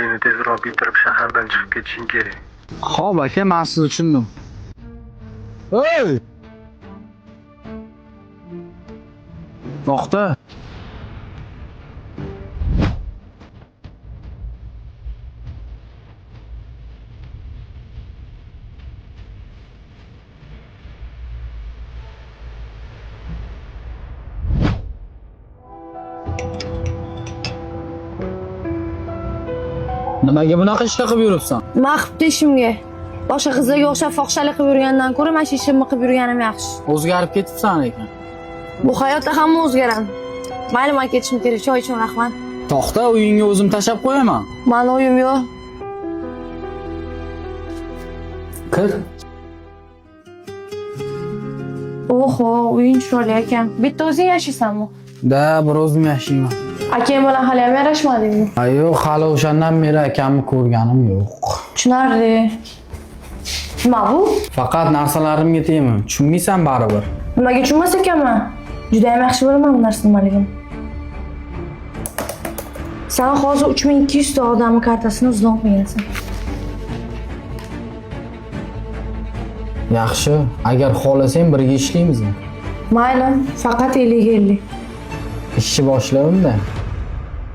ishlaringni tezroq bitirib shahardan chiqib ketishing kerak. Xo'p aka, men sizni tushundim. Hey! To'xta. Nimaga bunaqa ishlar qilib yuribsan? Nima qilibdi ishimga? Boshqa qizlarga o'xshab fohishalik qilib yurgandan ko'ra, mana shu ishimni qilib yurganim yaxshi. O'zgarib ketibsan lekin. Bu hayotda hamma o'zgaradi. Mayli, men ketishim kerak. Choy uchun rahmat. To'xta, uyingga o'zim tashab qo'yaman. Mani uyim yo'q. Kir. Oho, uying chiroyli ekan. Bitta o'zing yashaysanmi? Da, bir o'zim yashayman. Akam bilan hali ham yarashmadingmi? Yo'q, hali o'shandan beri akamni ko'rganim yo'q. Tushunarli. Nima bu? Faqat narsalarimga tegma. Tushunmaysan baribir. Nimaga tushunmas ekanman? Juda ham yaxshi bilaman bu narsa nimaligini. Sen hozir 3200 ta odamning kartasini uzun qo'yasan. Yaxshi, agar xohlasang birga ishlaymiz. Mayli, faqat 50-50. Ishni boshlayapman-da.